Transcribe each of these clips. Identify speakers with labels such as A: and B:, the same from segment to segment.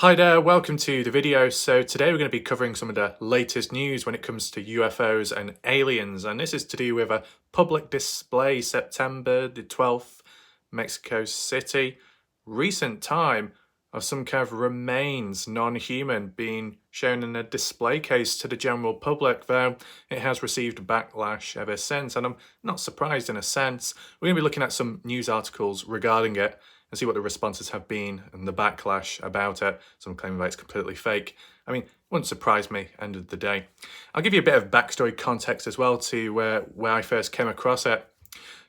A: Hi there, welcome to the video. So today we're going to be covering some of the latest news when it comes to UFOs and aliens, and this is to do with a public display September the 12th, Mexico City. Recent time of some kind of remains, non-human, being shown in a display case to the general public, though it has received backlash ever since, and I'm not surprised in a sense. We're going to be looking at some news articles regarding it and see what the responses have been and the backlash about it. Some claiming that it's completely fake. I mean, it wouldn't surprise me, end of the day. I'll give you a bit of backstory context as well to where I first came across it.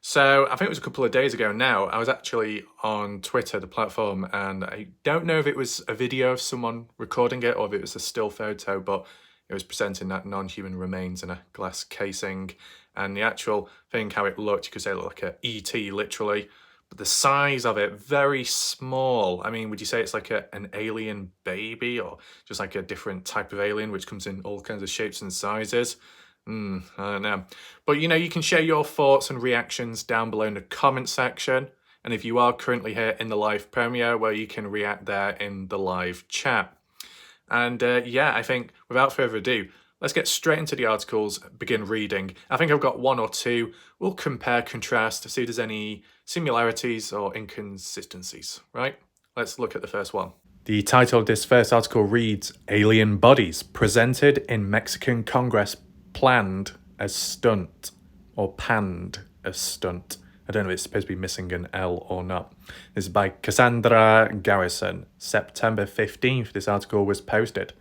A: So I think it was a couple of days ago now, I was actually on Twitter, the platform, and I don't know if it was a video of someone recording it or if it was a still photo, but it was presenting that non-human remains in a glass casing. And the actual thing, how it looked, you could say it looked like a ET, literally. But the size of it, very small. I mean, would you say it's like an alien baby or just like a different type of alien which comes in all kinds of shapes and sizes? I don't know. But you can share your thoughts and reactions down below in the comment section. And if you are currently here in the live premiere, well, you can react there in the live chat. And yeah, I think without further ado, let's get straight into the articles, begin reading. I think I've got one or two. We'll compare, contrast, to see if there's any similarities or inconsistencies, right? Let's look at the first one. The title of this first article reads, Alien Bodies Presented in Mexican Congress Planned as Stunt, or Panned as Stunt. I don't know if it's supposed to be missing an L or not. This is by Cassandra Garrison. September 15th, this article was posted.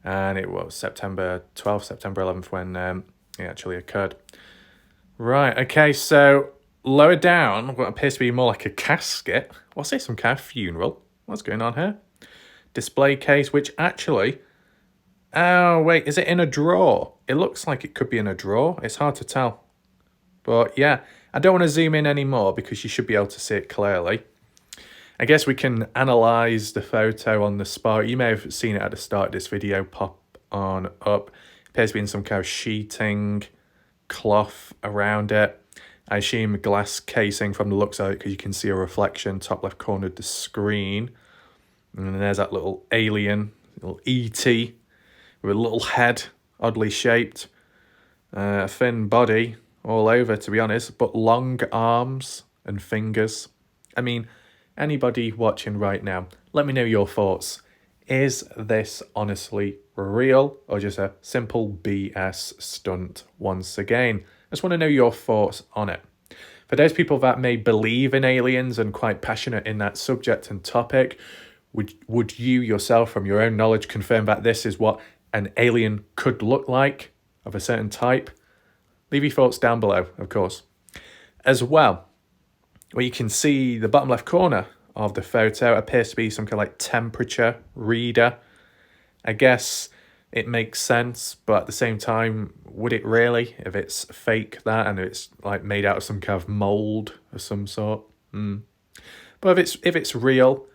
A: And it was September 12th, September 11th when it actually occurred. Right, okay, so lower down, what appears to be more like a casket. What's this, some kind of funeral? What's going on here? Display case, which actually... Oh, wait, is it in a drawer? It looks like it could be in a drawer. It's hard to tell. But yeah, I don't want to zoom in anymore because you should be able to see it clearly. I guess we can analyse the photo on the spot. You may have seen it at the start of this video pop on up. It appears to be in some kind of sheeting, cloth around it. I assume glass casing from the looks of it because you can see a reflection top left corner of the screen. And then there's that little alien, little ET with a little head, oddly shaped. A thin body all over, to be honest, but long arms and fingers. I mean, anybody watching right now, let me know your thoughts. Is this honestly real or just a simple BS stunt once again? I just want to know your thoughts on it. For those people that may believe in aliens and quite passionate in that subject and topic, would you yourself, from your own knowledge, confirm that this is what an alien could look like of a certain type? Leave your thoughts down below, of course. As well, where you can see the bottom left corner of the photo appears to be some kind of like temperature reader. I guess it makes sense, but at the same time, would it really? If it's fake that and it's like made out of some kind of mold of some sort. But if it's real,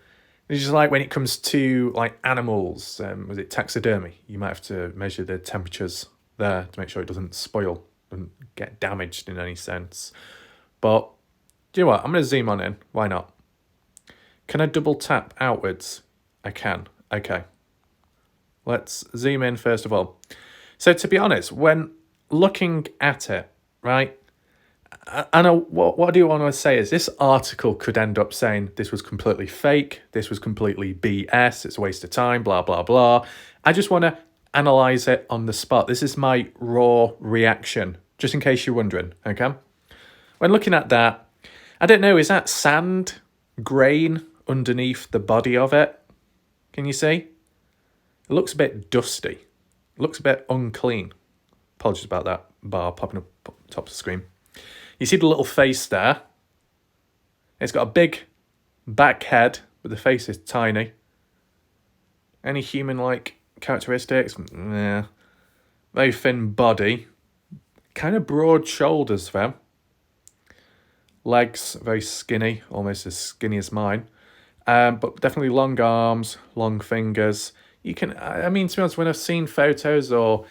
A: it's just like when it comes to like animals, was it taxidermy? You might have to measure the temperatures there to make sure it doesn't spoil and get damaged in any sense. But do you know what? I'm going to zoom on in. Why not? Can I double tap outwards? I can. Okay. Let's zoom in first of all. So to be honest, when looking at it, right, I know what I do want to say is this article could end up saying this was completely fake, this was completely BS, it's a waste of time, blah, blah, blah. I just want to analyse it on the spot. This is my raw reaction, just in case you're wondering, okay? When looking at that, I don't know, is that sand, grain underneath the body of it? Can you see? It looks a bit dusty. It looks a bit unclean. Apologies about that bar popping up top of the screen. You see the little face there. It's got a big back head, but the face is tiny. Any human-like characteristics? Yeah. Very thin body. Kind of broad shoulders, though. Legs, very skinny, almost as skinny as mine. But definitely long arms, long fingers. You can, I mean, to be honest, when I've seen photos or,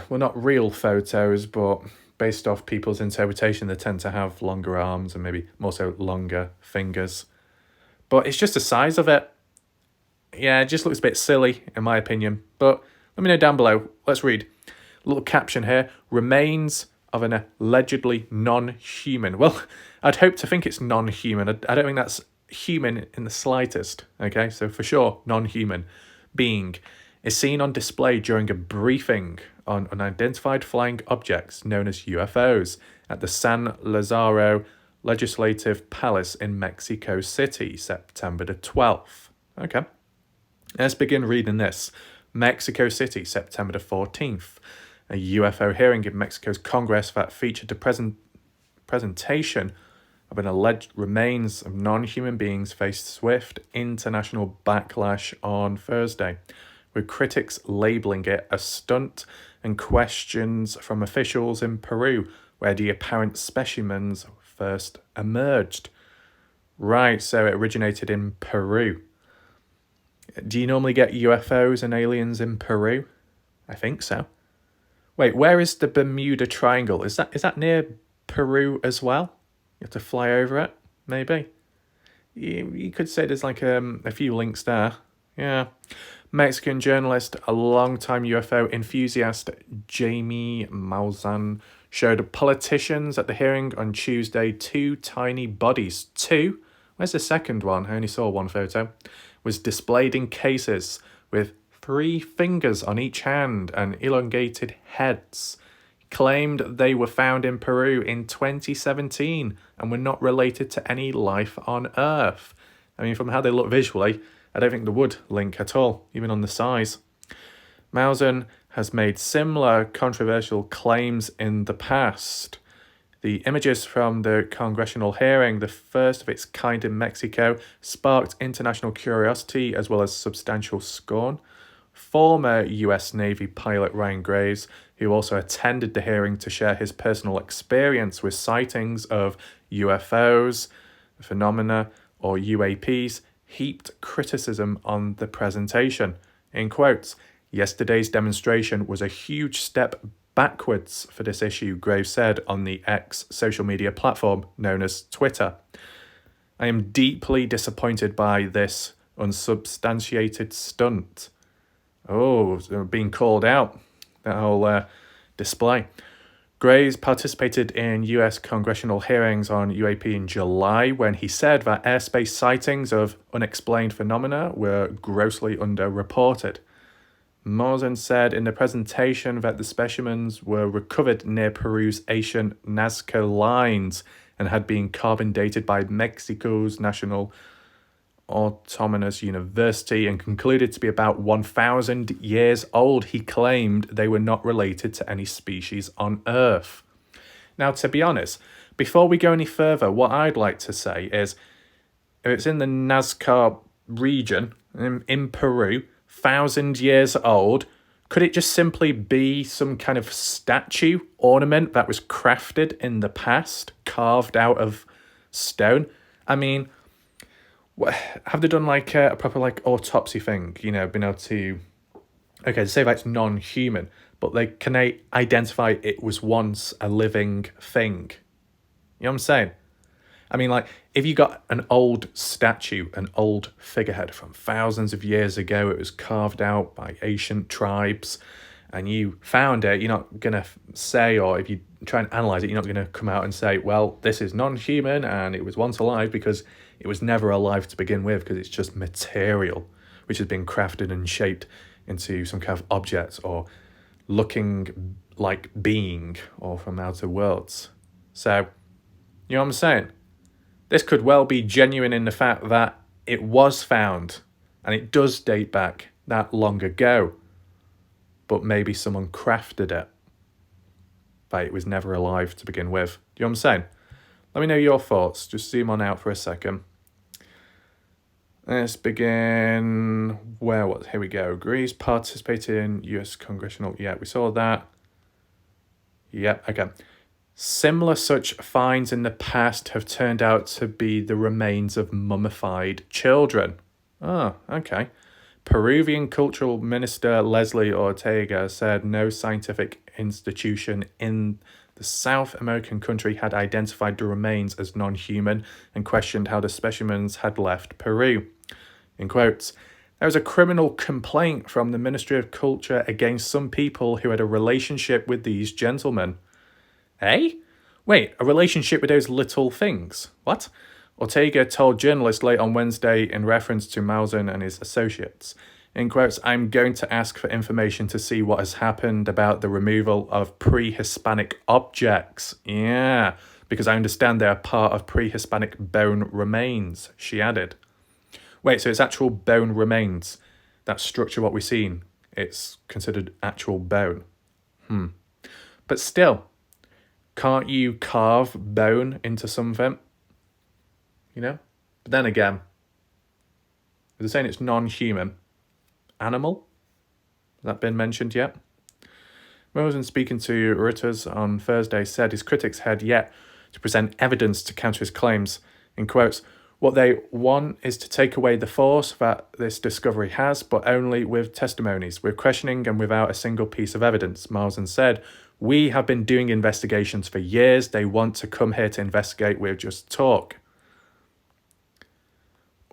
A: well, not real photos, but based off people's interpretation, they tend to have longer arms and maybe more so longer fingers. But it's just the size of it. Yeah, it just looks a bit silly, in my opinion. But let me know down below. Let's read. A little caption here. Remains of an allegedly non-human. Well, I'd hope to think it's non-human. I don't think that's human in the slightest. Okay, so for sure, non-human being is seen on display during a briefing on unidentified flying objects known as UFOs at the San Lazaro Legislative Palace in Mexico City, September the 12th. Okay. Let's begin reading this. Mexico City, September the 14th. A UFO hearing in Mexico's Congress that featured the presentation of an alleged remains of non-human beings faced swift international backlash on Thursday, with critics labelling it a stunt and questions from officials in Peru, where the apparent specimens first emerged. Right, so it originated in Peru. Do you normally get UFOs and aliens in Peru? I think so. Wait, where is the Bermuda Triangle? Is that near Peru as well? You have to fly over it, maybe? You could say there's like a few links there. Yeah. Mexican journalist, a long-time UFO enthusiast, Jamie Maussan, showed politicians at the hearing on Tuesday two tiny bodies. Two? Where's the second one? I only saw one photo. Was displayed in cases with 3 fingers on each hand and elongated heads. Claimed they were found in Peru in 2017 and were not related to any life on Earth. I mean, from how they look visually, I don't think they would link at all, even on the size. Maussan has made similar controversial claims in the past. The images from the congressional hearing, the first of its kind in Mexico, sparked international curiosity as well as substantial scorn. Former US Navy pilot Ryan Graves, who also attended the hearing to share his personal experience with sightings of UFOs, phenomena, or UAPs, heaped criticism on the presentation. In quotes, "Yesterday's demonstration was a huge step backwards for this issue," Graves said on the X social media platform known as Twitter. "I am deeply disappointed by this unsubstantiated stunt." Oh, being called out, that whole display. Graves participated in US congressional hearings on UAP in July when he said that airspace sightings of unexplained phenomena were grossly underreported. Maussan said in the presentation that the specimens were recovered near Peru's ancient Nazca lines and had been carbon dated by Mexico's National Autonomous University and concluded to be about 1,000 years old. He claimed they were not related to any species on Earth. Now, to be honest, before we go any further, what I'd like to say is, if it's in the Nazca region in Peru, 1,000 years old, could it just simply be some kind of statue ornament that was crafted in the past, carved out of stone? I mean, have they done like a proper like autopsy thing? You know, been able to, okay, say that's non-human, but can they identify it was once a living thing? You know what I'm saying? I mean, like, if you got an old statue, an old figurehead from thousands of years ago, it was carved out by ancient tribes, and you found it, you're not going to say, or if you try and analyse it, you're not going to come out and say, well, this is non-human and it was once alive, because it was never alive to begin with, because it's just material which has been crafted and shaped into some kind of object or looking like being or from outer worlds. So, you know what I'm saying? This could well be genuine in the fact that it was found and it does date back that long ago, but maybe someone crafted it, but it was never alive to begin with. Do you know what I'm saying? Let me know your thoughts. Just zoom on out for a second. Let's begin. Here we go. Greece participated in US congressional. Yeah, we saw that. Yep, okay. Similar such finds in the past have turned out to be the remains of mummified children. Oh, okay. Peruvian Cultural Minister Leslie Ortega said no scientific institution in the South American country had identified the remains as non-human and questioned how the specimens had left Peru. In quotes, There was a criminal complaint from the Ministry of Culture against some people who had a relationship with these gentlemen. Eh? Wait, a relationship with those little things? What? Ortega told journalists late on Wednesday in reference to Maussan and his associates. In quotes, I'm going to ask for information to see what has happened about the removal of pre-Hispanic objects. Yeah, because I understand they are part of pre-Hispanic bone remains, she added. Wait, so it's actual bone remains. That structure, what we've seen, it's considered actual bone. But still, can't you carve bone into something? You know? But then again, they're saying it's non-human. Animal? Has that been mentioned yet? Maussan, speaking to Reuters on Thursday, said his critics had yet to present evidence to counter his claims. In quotes, what they want is to take away the force that this discovery has, but only with testimonies, with questioning and without a single piece of evidence. Maussan said, we have been doing investigations for years. They want to come here to investigate. We'll just talk.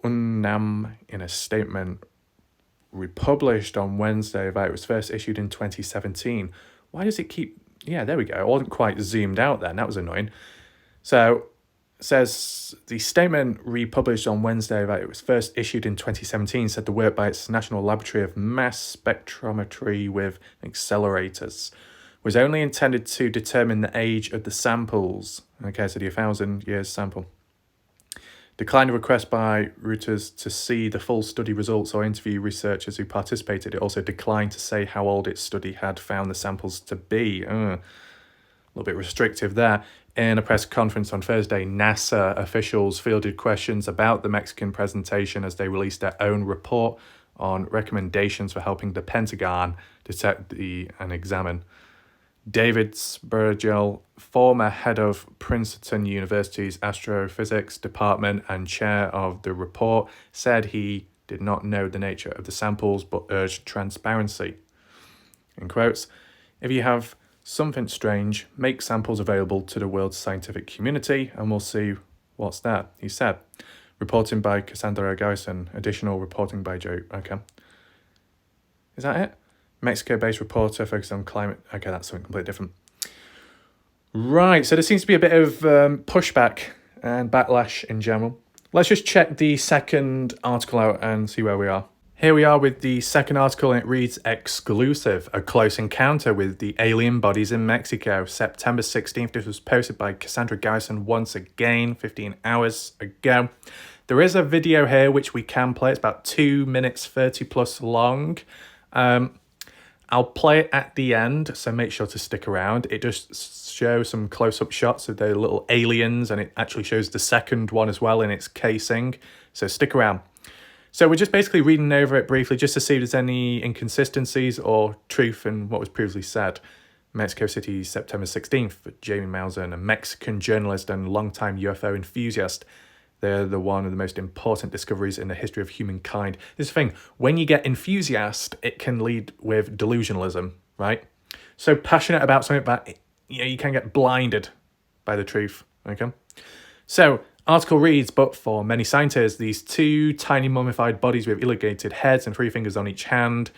A: UNAM, in a statement republished on Wednesday about it was first issued in 2017. Why does it keep... Yeah, there we go. It wasn't quite zoomed out then. That was annoying. So, it says the statement republished on Wednesday about it was first issued in 2017 said the work by its National Laboratory of Mass Spectrometry with accelerators was only intended to determine the age of the samples. Okay, so the 1,000 years sample. Declined a request by Reuters to see the full study results or interview researchers who participated. It also declined to say how old its study had found the samples to be. A little bit restrictive there. In a press conference on Thursday, NASA officials fielded questions about the Mexican presentation as they released their own report on recommendations for helping the Pentagon detect and examine. David Spergel, former head of Princeton University's astrophysics department and chair of the report, said he did not know the nature of the samples but urged transparency. In quotes, if you have something strange, make samples available to the world's scientific community and we'll see what's there, he said. Reporting by Cassandra Garrison, additional reporting by Joe. Okay. Is that it? Mexico-based reporter focused on climate. Okay, that's something completely different. Right, so there seems to be a bit of pushback and backlash in general. Let's just check the second article out and see where we are. Here we are with the second article, and it reads, Exclusive, a close encounter with the alien bodies in Mexico. September 16th, this was posted by Cassandra Garrison once again, 15 hours ago. There is a video here which we can play. It's about 2 minutes 30 plus long. I'll play it at the end, so make sure to stick around. It just shows some close-up shots of the little aliens, and it actually shows the second one as well in its casing, so stick around. So we're just basically reading over it briefly just to see if there's any inconsistencies or truth in what was previously said. Mexico City, September 16th, Jamie Maussan, a Mexican journalist and longtime UFO enthusiast. They're one of the most important discoveries in the history of humankind. This is the thing, when you get enthusiast, it can lead with delusionalism, right? So passionate about something that you can get blinded by the truth, okay? So, article reads, but for many scientists, these two tiny mummified bodies with elongated heads and 3 fingers on each hand,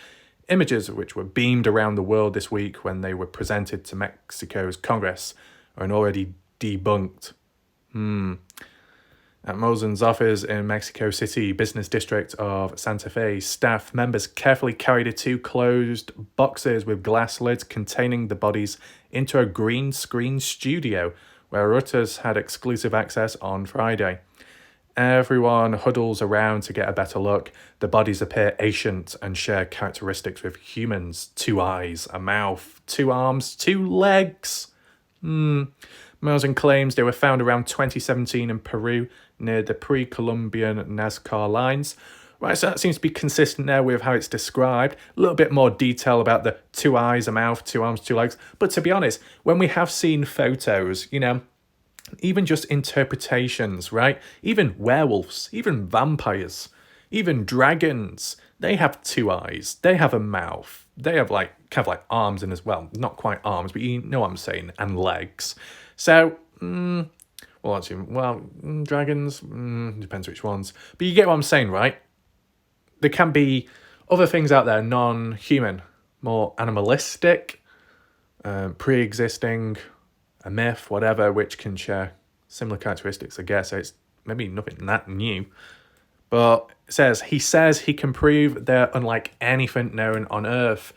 A: images which were beamed around the world this week when they were presented to Mexico's Congress, are already debunked. At Maussan's office in Mexico City, business district of Santa Fe, staff members carefully carried the 2 closed boxes with glass lids containing the bodies into a green screen studio where Reuters had exclusive access on Friday. Everyone huddles around to get a better look. The bodies appear ancient and share characteristics with humans. 2 eyes, a mouth, 2 arms, 2 legs. Maussan claims they were found around 2017 in Peru near the pre-Columbian Nazca lines. Right, so that seems to be consistent there with how it's described. A little bit more detail about the 2 eyes, a mouth, 2 arms, 2 legs. But to be honest, when we have seen photos, even just interpretations, right? Even werewolves, even vampires, even dragons, they have 2 eyes. They have a mouth. They have kind of like arms in as well. Not quite arms, but you know what I'm saying, and legs. So, dragons, depends which ones. But you get what I'm saying, right? there can be other things out there, non-human, more animalistic, pre-existing, a myth, whatever, which can share similar characteristics, I guess. So it's maybe nothing that new. But he says he can prove they're unlike anything known on Earth.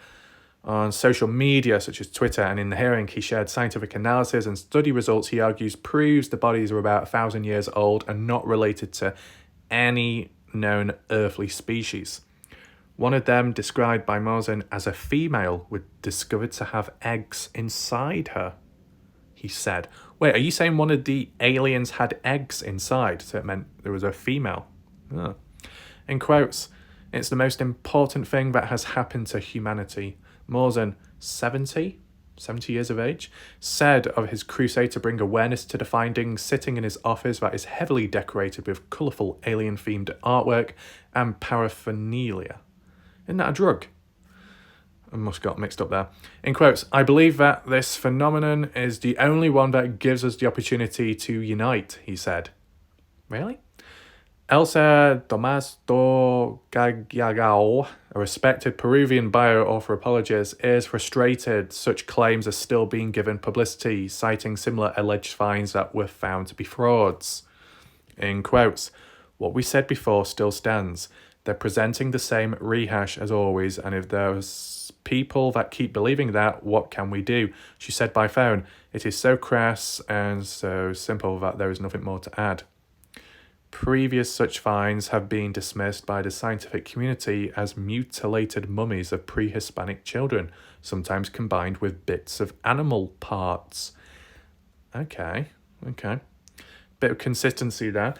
A: On social media, such as Twitter, and in the hearing, he shared scientific analysis and study results he argues proves the bodies are about 1,000 years old and not related to any known earthly species. One of them, described by Mosen as a female, was discovered to have eggs inside her, he said. Wait, are you saying one of the aliens had eggs inside? So it meant there was a female? Oh. In quotes, it's the most important thing that has happened to humanity. Mosen, 70 years of age, said of his crusade to bring awareness to the findings, sitting in his office that is heavily decorated with colourful alien-themed artwork and paraphernalia. Isn't that a drug? I must have got mixed up there. In quotes, I believe that this phenomenon is the only one that gives us the opportunity to unite, he said. Really? Elsa Domasto Gagliagao, a respected Peruvian bioanthropologist, is frustrated such claims are still being given publicity, citing similar alleged finds that were found to be frauds. In quotes, what we said before still stands. They're presenting the same rehash as always, and if there's people that keep believing that, what can we do? She said by phone, it is so crass and so simple that there is nothing more to add. Previous such finds have been dismissed by the scientific community as mutilated mummies of pre-Hispanic children, sometimes combined with bits of animal parts. Okay. Bit of consistency there.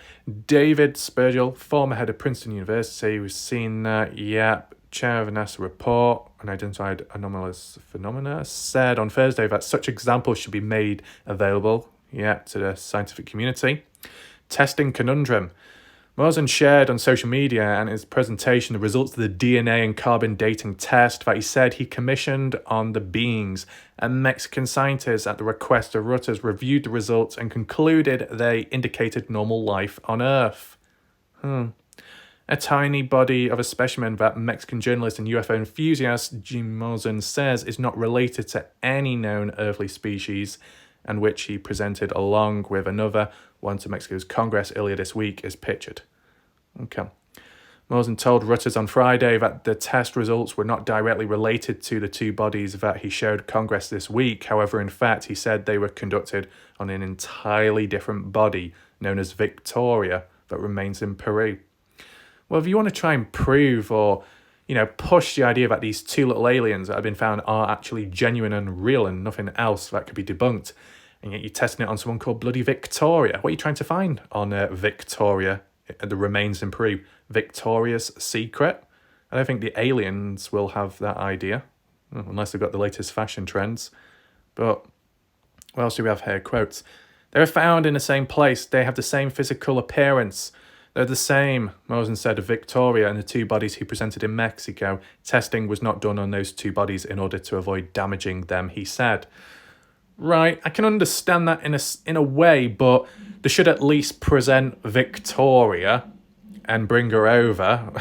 A: David Spurgill, former head of Princeton University, was seen chair of a NASA report on identified anomalous phenomena, said on Thursday that such examples should be made available to the scientific community. Testing conundrum. Mosen shared on social media and his presentation the results of the DNA and carbon dating test that he said he commissioned on the beings. And Mexican scientists, at the request of Reuters, reviewed the results and concluded they indicated normal life on Earth. A tiny body of a specimen that Mexican journalist and UFO enthusiast Jim Mosen says is not related to any known earthly species, and which he presented along with another one to Mexico's Congress earlier this week, is pictured. Okay. Mosen told Reuters on Friday that the test results were not directly related to the two bodies that he showed Congress this week. However, in fact, he said they were conducted on an entirely different body known as Victoria that remains in Peru. Well, if you want to try and prove or, push the idea that these two little aliens that have been found are actually genuine and real and nothing else that could be debunked, and yet you're testing it on someone called bloody Victoria. What are you trying to find on Victoria, the remains in Peru? Victoria's secret? I don't think the aliens will have that idea, unless they've got the latest fashion trends. But what else do we have here? Quotes. They were found in the same place. They have the same physical appearance. They're the same, Mosen said of Victoria and the two bodies he presented in Mexico. Testing was not done on those two bodies in order to avoid damaging them, he said. Right, I can understand that in a way, but they should at least present Victoria and bring her over.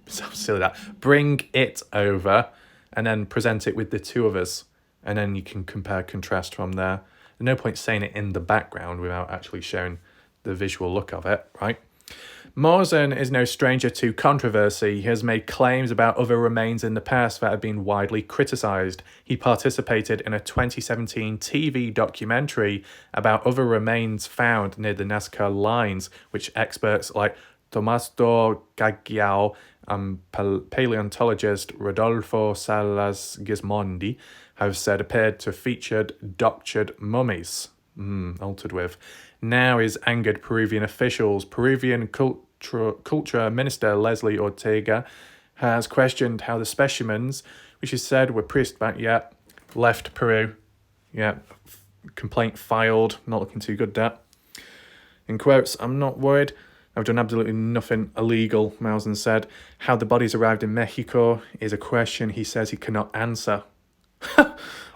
A: So silly that. Bring it over and then present it with the two of us. And then you can compare contrast from there. There's no point saying it in the background without actually showing the visual look of it, right? Mosen is no stranger to controversy. He has made claims about other remains in the past that have been widely criticised. He participated in a 2017 TV documentary about other remains found near the Nazca lines, which experts like Tomasto Gagliao and paleontologist Rodolfo Salas Gismondi have said appeared to have featured doctored mummies. Altered with. Now is angered Peruvian officials. Peruvian Culture Minister Leslie Ortega has questioned how the specimens, which is said were pre-Hispanic, left Peru. Complaint filed. Not looking too good, that. In quotes, I'm not worried. I've done absolutely nothing illegal, Mosen said. How the bodies arrived in Mexico is a question he says he cannot answer.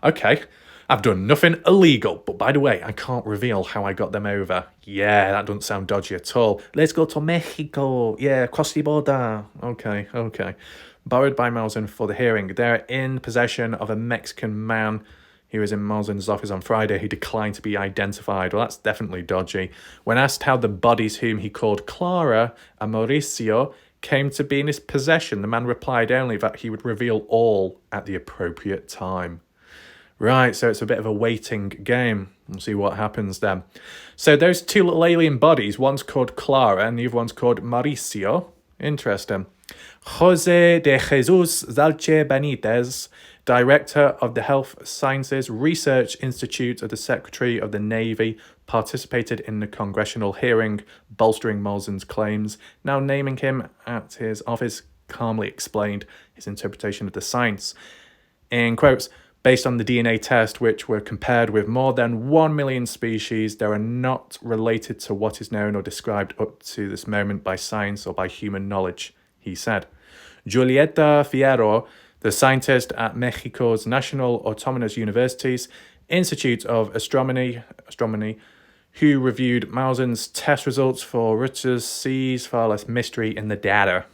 A: Okay. I've done nothing illegal, but by the way, I can't reveal how I got them over. Yeah, that doesn't sound dodgy at all. Let's go to Mexico. Yeah, cross the border. Okay. Borrowed by Maussan for the hearing. They're in possession of a Mexican man who was in Maussan's office on Friday who declined to be identified. Well, that's definitely dodgy. When asked how the bodies whom he called Clara and Mauricio came to be in his possession, the man replied only that he would reveal all at the appropriate time. Right, so it's a bit of a waiting game. We'll see what happens then. So those two little alien bodies, one's called Clara and the other one's called Mauricio. Interesting. Jose de Jesus Zalche Benitez, Director of the Health Sciences Research Institute of the Secretary of the Navy, participated in the congressional hearing, bolstering Maussan's claims. Now naming him at his office, calmly explained his interpretation of the science. In quotes, based on the DNA test, which were compared with more than 1 million species, they are not related to what is known or described up to this moment by science or by human knowledge, he said. Julieta Fierro, the scientist at Mexico's National Autonomous University's Institute of Astronomy, who reviewed Maussan's test results for Reuters, sees far less mystery in the data.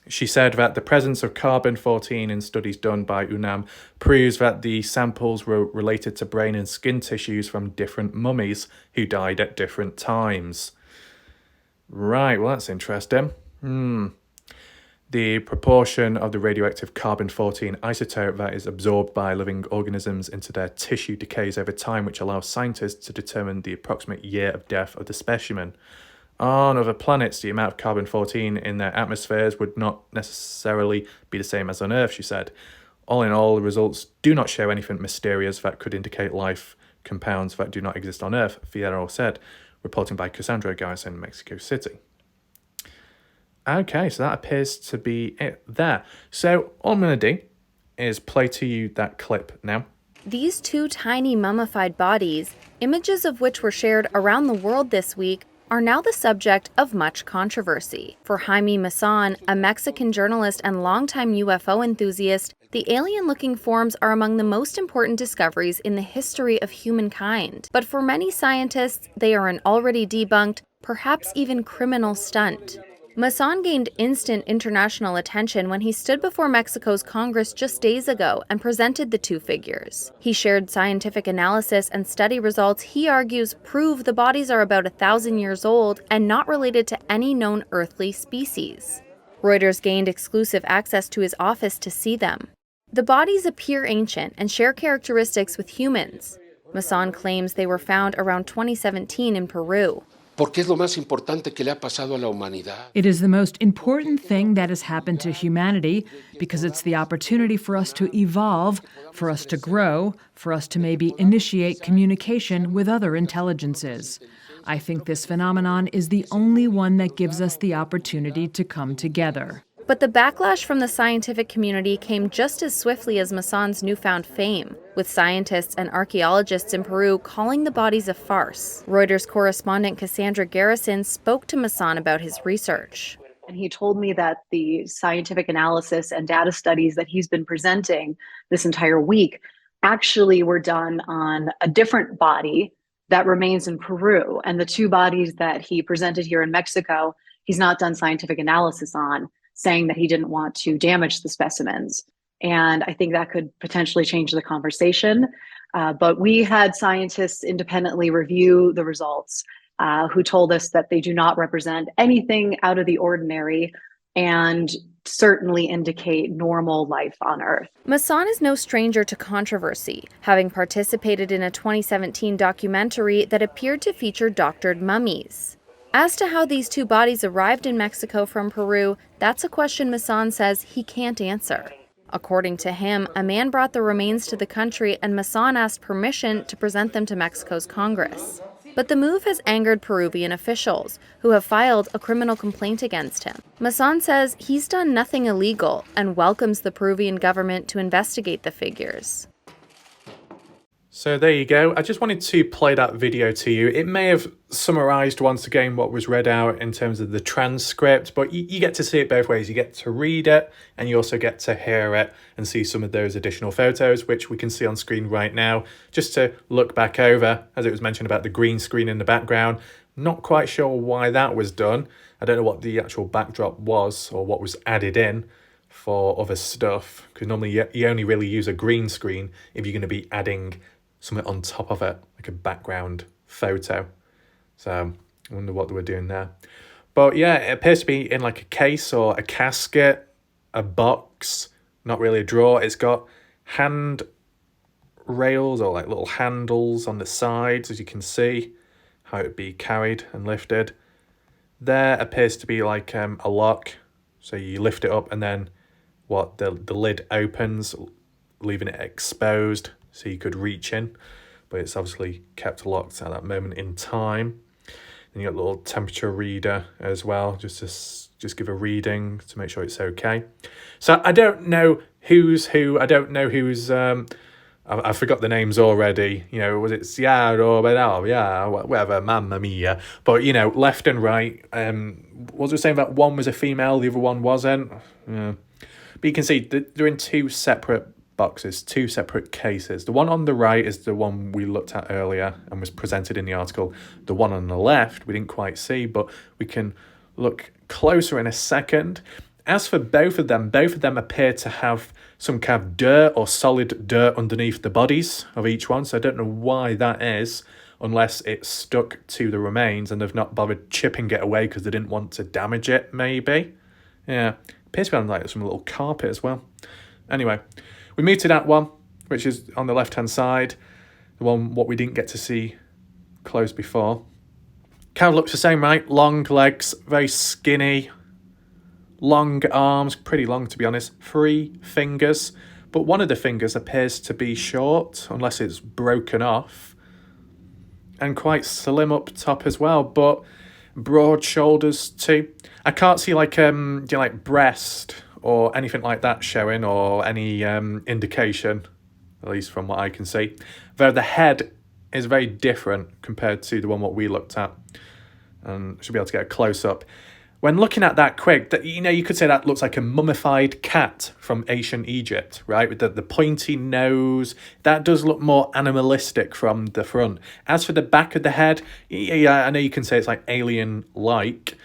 A: She said that the presence of carbon-14 in studies done by UNAM proves that the samples were related to brain and skin tissues from different mummies who died at different times. Right, well that's interesting. The proportion of the radioactive carbon-14 isotope that is absorbed by living organisms into their tissue decays over time, which allows scientists to determine the approximate year of death of the specimen. On other planets, the amount of carbon-14 in their atmospheres would not necessarily be the same as on Earth, she said. All in all, the results do not show anything mysterious that could indicate life compounds that do not exist on Earth, Fierro said, reporting by Cassandra Garrison in Mexico City. Okay, so that appears to be it there. So all I'm going to do is play to you that clip now.
B: These two tiny mummified bodies, images of which were shared around the world this week, are now the subject of much controversy. For Jaime Maussan, a Mexican journalist and longtime UFO enthusiast, the alien-looking forms are among the most important discoveries in the history of humankind. But for many scientists, they are an already debunked, perhaps even criminal stunt. Maussan gained instant international attention when he stood before Mexico's Congress just days ago and presented the two figures. He shared scientific analysis and study results he argues prove the bodies are about 1,000 years old and not related to any known earthly species. Reuters gained exclusive access to his office to see them. The bodies appear ancient and share characteristics with humans. Maussan claims they were found around 2017 in Peru.
C: It is the
D: most important thing that has happened to humanity because it's the opportunity for us to evolve, for us to grow, for us to maybe initiate communication with other intelligences. I think this phenomenon is the only one that gives us the opportunity to come together.
B: But the backlash from the scientific community came just as swiftly as Maussan's newfound fame, with scientists and archaeologists in Peru calling the bodies a farce. Reuters correspondent Cassandra Garrison spoke to Maussan about his research.
E: And he told me that the scientific analysis and data studies that he's been presenting this entire week actually were done on a different body that remains in Peru. And the two bodies that he presented here in Mexico, he's not done scientific analysis on, saying that he didn't want to damage the specimens. And I think that could potentially change the conversation. But we had scientists independently review the results who told us that they do not represent anything out of the ordinary and certainly indicate normal life on Earth.
B: Maussan is no stranger to controversy, having participated in a 2017 documentary that appeared to feature doctored mummies. As to how these two bodies arrived in Mexico from Peru, that's a question Maussan says he can't answer. According to him, a man brought the remains to the country and Maussan asked permission to present them to Mexico's Congress. But the move has angered Peruvian officials, who have filed a criminal complaint against him. Maussan says he's done nothing illegal and welcomes the Peruvian government to investigate the figures.
A: So there you go. I just wanted to play that video to you. It may have summarised once again what was read out in terms of the transcript, but you get to see it both ways. You get to read it and you also get to hear it and see some of those additional photos, which we can see on screen right now. Just to look back over, as it was mentioned about the green screen in the background, not quite sure why that was done. I don't know what the actual backdrop was or what was added in for other stuff, because normally you only really use a green screen if you're going to be adding something on top of it, like a background photo. So I wonder what they were doing there. But yeah, it appears to be in like a case or a casket, a box, not really a drawer. It's got hand rails or like little handles on the sides, as you can see, how it would be carried and lifted. There appears to be like a lock. So you lift it up and then the lid opens, leaving it exposed so you could reach in, but it's obviously kept locked at that moment in time. And you got a little temperature reader as well, just give a reading to make sure it's okay. So I don't know who's who. I don't know who's I forgot the names already. You know, was it Ciaro, yeah, whatever, Mamma Mia. But you know, left and right. What was I saying that one was a female, the other one wasn't? Yeah. But you can see they're in two separate boxes, two separate cases. The one on the right is the one we looked at earlier and was presented in the article. The one on the left we didn't quite see, but we can look closer in a second. As for both of them appear to have some kind of dirt or solid dirt underneath the bodies of each one. So I don't know why that is, unless it's stuck to the remains and they've not bothered chipping it away because they didn't want to damage it, maybe. Yeah, appears to be on like some little carpet as well. Anyway, we move to that one, which is on the left-hand side, the one what we didn't get to see close before. Kind of looks the same, right? Long legs, very skinny, long arms, pretty long to be honest, 3 fingers, but one of the fingers appears to be short, unless it's broken off, and quite slim up top as well, but broad shoulders too. I can't see like like breast or anything like that showing, or any indication, at least from what I can see. Though the head is very different compared to the one what we looked at, and should be able to get a close up. When looking at that quick, that you could say that looks like a mummified cat from ancient Egypt, right? With the pointy nose, that does look more animalistic from the front. As for the back of the head, yeah, I know you can say it's like alien-like.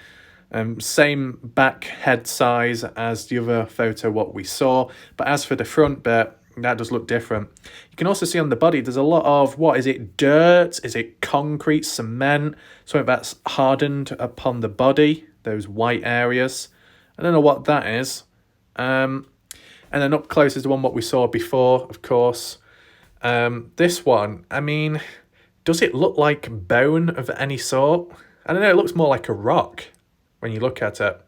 A: Same back head size as the other photo what we saw, but as for the front bit, that does look different. You can also see on the body there's a lot of, what is it, dirt? Is it concrete, cement? Something that's hardened upon the body, those white areas. I don't know what that is. And then up close is the one what we saw before, of course. This one, I mean, does it look like bone of any sort? I don't know, it looks more like a rock when you look at it.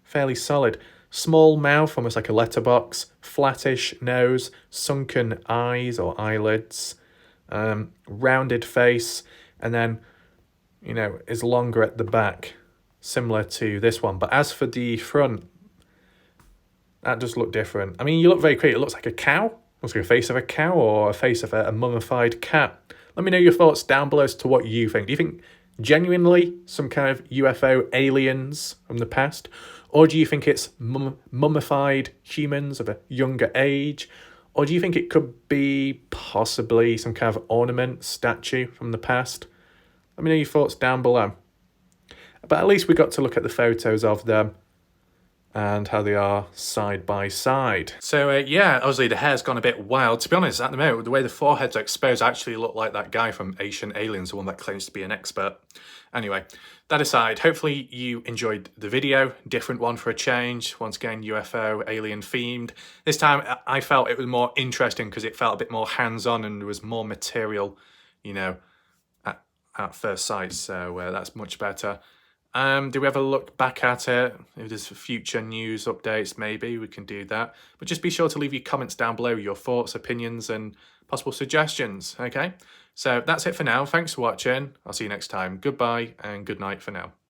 A: Fairly solid. Small mouth, almost like a letterbox. Flattish nose. Sunken eyes or eyelids. Rounded face. And then, is longer at the back. Similar to this one. But as for the front, that does look different. I mean, you look very quick. It looks like a cow. Looks like a face of a cow or a face of a mummified cat. Let me know your thoughts down below as to what you think. Do you think genuinely some kind of UFO aliens from the past? Or do you think it's mummified humans of a younger age? Or do you think it could be possibly some kind of ornament, statue from the past? Let me know your thoughts down below. But at least we got to look at the photos of them and how they are side by side. So yeah, obviously the hair's gone a bit wild. To be honest, at the moment, the way the forehead's exposed, I actually look like that guy from Ancient Aliens, the one that claims to be an expert. Anyway, that aside, hopefully you enjoyed the video. Different one for a change. Once again, UFO, alien themed. This time I felt it was more interesting because it felt a bit more hands-on and there was more material, at first sight. So that's much better. Do we ever look back at it? If there's future news updates, maybe we can do that. But just be sure to leave your comments down below, your thoughts, opinions, and possible suggestions, okay? So that's it for now. Thanks for watching. I'll see you next time. Goodbye and good night for now.